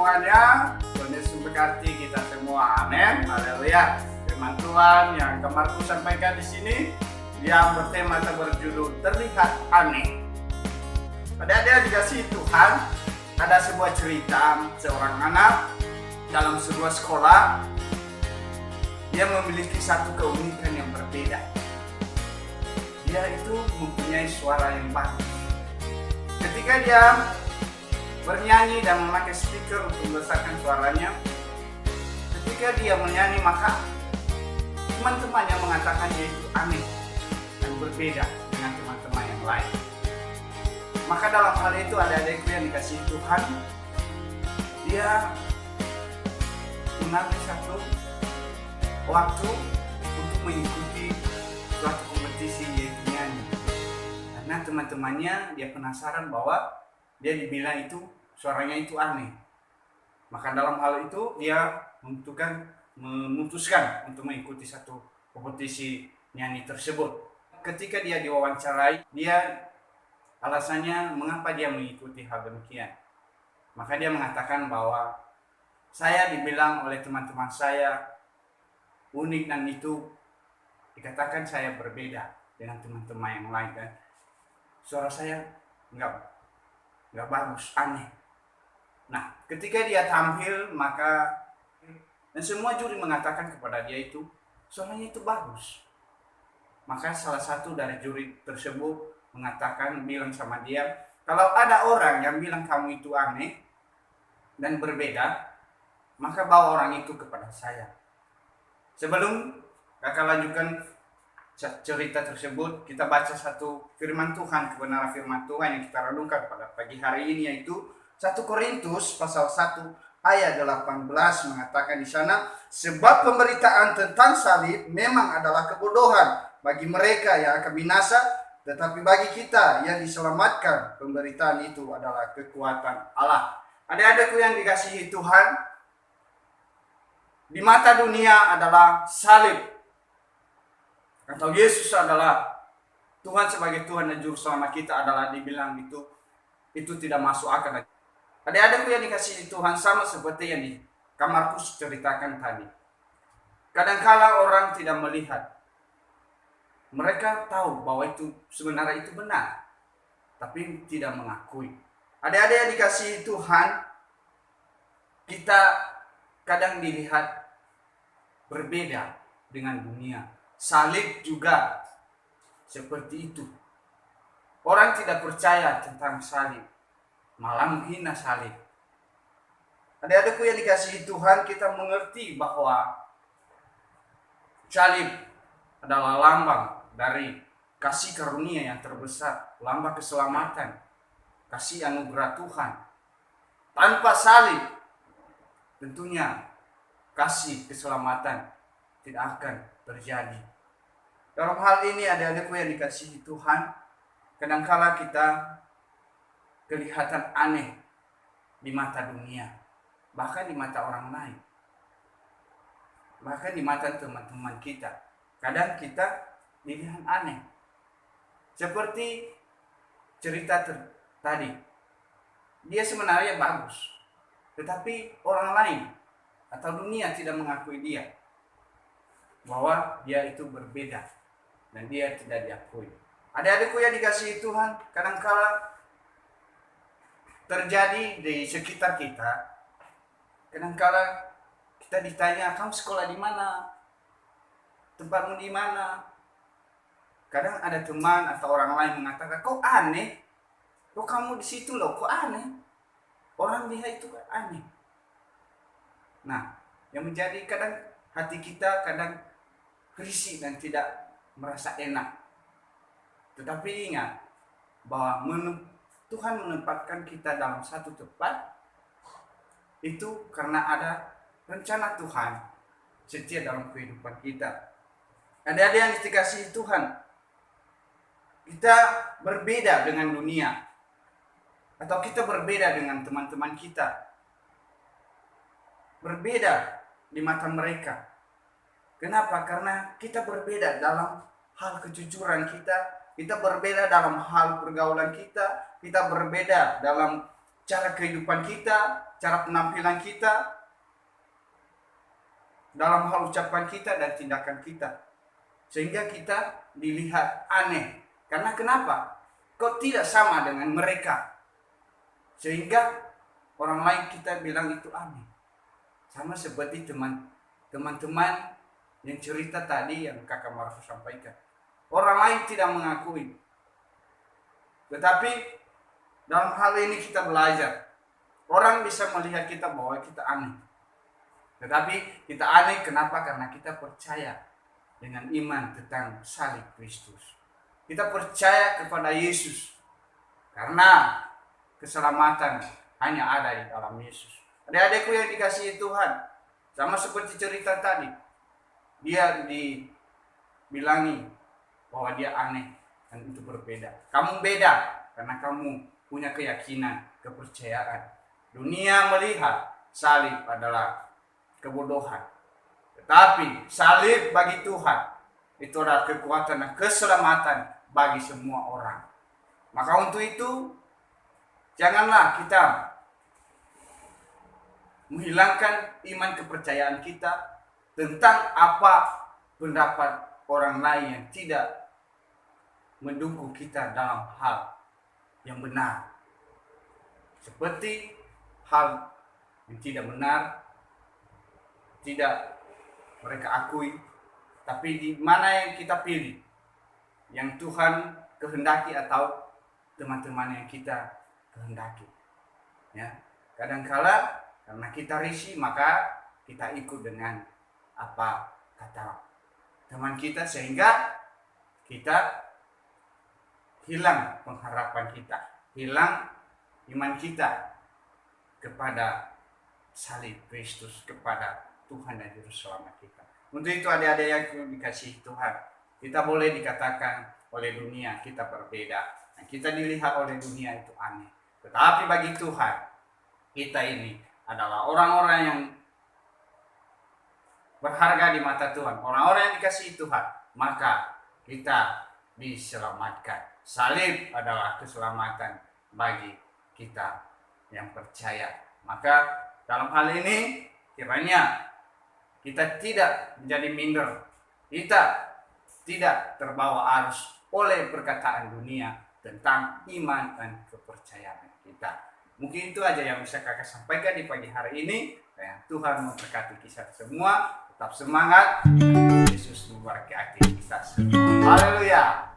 semuanya. Tuhan Yesus berkati kita semua. Amin. Haleluya. Firman Tuhan yang kemarin aku sampaikan di sini yang bertema atau berjudul terlihat aneh. Adik-adik dikasih Tuhan, ada sebuah cerita seorang anak dalam sebuah sekolah. Dia memiliki satu keunikan yang berbeda. Dia itu mempunyai suara yang bagus. Ketika dia bernyanyi dan memakai speaker untuk membesarkan suaranya, ketika dia menyanyi maka teman-temannya mengatakan dia itu aneh dan berbeda dengan teman-teman yang lain. Maka dalam hal itu adik-adikku yang dikasihi Tuhan, dia mengambil satu waktu untuk mengikuti suatu kompetisi yaitu nyanyi. Karena teman-temannya dia penasaran bahwa dia dibilang itu suaranya itu aneh. Maka dalam hal itu dia memutuskan untuk mengikuti satu kompetisi nyanyi tersebut. Ketika dia diwawancarai, dia alasannya mengapa dia mengikuti hal demikian. Maka dia mengatakan bahwa saya dibilang oleh teman-teman saya unik dan itu dikatakan saya berbeda dengan teman-teman yang lain kan. Suara saya nggak bagus, aneh. Nah, ketika dia tampil maka dan semua juri mengatakan kepada dia itu suaranya itu bagus. Maka salah satu dari juri tersebut bilang sama dia, kalau ada orang yang bilang kamu itu aneh dan berbeda, maka bawa orang itu kepada saya. Sebelum kakak lanjutkan cerita tersebut, kita baca satu firman Tuhan, kebenaran firman Tuhan yang kita renungkan pada pagi hari ini, yaitu 1 Korintus pasal 1 ayat 18 mengatakan di sana, sebab pemberitaan tentang salib memang adalah kebodohan bagi mereka yang akan binasa, tetapi bagi kita yang diselamatkan, pemberitaan itu adalah kekuatan Allah. Adik-adikku yang dikasihi Tuhan, di mata dunia adalah salib atau Yesus adalah Tuhan sebagai Tuhan dan Juru Selamat kita adalah dibilang itu tidak masuk akal. Adik-adikku yang dikasihi Tuhan, sama seperti yang di kamarku ceritakan tadi. Kadangkala orang tidak melihat. Mereka tahu bahwa itu sebenarnya itu benar, tapi tidak mengakui. Adik-adik yang dikasihi Tuhan, kita kadang dilihat berbeda dengan dunia. Salib juga seperti itu. Orang tidak percaya tentang salib, malah menghina salib. Adik-adikku yang dikasihi Tuhan, kita mengerti bahwa salib adalah lambang dari kasih karunia yang terbesar, lambang keselamatan, kasih anugerah Tuhan. Tanpa salib, tentunya kasih keselamatan tidak akan terjadi. Dalam hal ini adik-adikku yang dikasihi Tuhan, kadangkala kita kelihatan aneh di mata dunia, bahkan di mata orang lain, bahkan di mata teman-teman kita. Kadang kita dilihat aneh. Seperti cerita tadi, dia sebenarnya bagus, tetapi orang lain atau dunia tidak mengakui dia bahwa dia itu berbeda dan dia tidak diakui. Adik-adikku yang dikasihi Tuhan, kadangkala terjadi di sekitar kita. Kadangkala kita ditanya, kamu sekolah di mana? Tempatmu di mana? Kadang ada teman atau orang lain mengatakan, kok aneh? Kok kamu di situ loh, kok aneh? Orang lihat itu aneh. Nah, yang menjadi kadang hati kita kadang risih dan tidak merasa enak. Tetapi ingat bahwa Tuhan menempatkan kita dalam satu tempat itu karena ada rencana Tuhan setia dalam kehidupan kita. Adik-adik yang dikasihi Tuhan, kita berbeda dengan dunia atau kita berbeda dengan teman-teman kita, berbeda di mata mereka. Kenapa? Karena kita berbeda dalam hal kejujuran kita berbeda dalam hal pergaulan kita berbeda dalam cara kehidupan kita, cara penampilan kita, dalam hal ucapan kita dan tindakan kita. Sehingga kita dilihat aneh. Karena kenapa? Kok tidak sama dengan mereka? Sehingga orang lain kita bilang itu aneh. Sama seperti teman-teman yang cerita tadi yang Kakak Markus sampaikan. Orang lain tidak mengakui. Tetapi dalam hal ini kita belajar. Orang bisa melihat kita bahwa kita aneh. Tetapi kita aneh kenapa? Karena kita percaya dengan iman tentang salib Kristus. Kita percaya kepada Yesus. Karena keselamatan hanya ada di dalam Yesus. Adik-adikku yang dikasihi Tuhan, sama seperti cerita tadi, dia dibilangi bahwa dia aneh dan itu berbeda. Kamu beda karena kamu punya keyakinan, kepercayaan. Dunia melihat salib adalah kebodohan. Tetapi salib bagi Tuhan itu adalah kekuatan dan keselamatan bagi semua orang. Maka untuk itu janganlah kita menghilangkan iman kepercayaan kita tentang apa pendapat orang lain yang tidak mendukung kita dalam hal yang benar. Seperti hal yang tidak benar, tidak mereka akui, tapi di mana yang kita pilih, yang Tuhan kehendaki atau teman-teman yang kita kehendaki. Ya, kadangkala karena kita risih maka kita ikut dengan apa kata teman kita sehingga kita hilang pengharapan kita, hilang iman kita kepada salib Kristus, kepada Tuhan dan Juru Selamat kita. Untuk itu adik-adik yang dikasihi Tuhan, kita boleh dikatakan oleh dunia kita berbeda. Nah, kita dilihat oleh dunia itu aneh. Tetapi bagi Tuhan, kita ini adalah orang-orang yang berharga di mata Tuhan, orang-orang yang dikasihi Tuhan, maka kita diselamatkan. Salib adalah keselamatan bagi kita yang percaya. Maka dalam hal ini kiranya kita tidak menjadi minder, kita tidak terbawa arus oleh perkataan dunia tentang iman dan kepercayaan kita. Mungkin itu aja yang bisa kakak sampaikan di pagi hari ini. Tuhan memberkati kita semua. Tetap semangat. Yesus memberkati kita semua. Haleluya.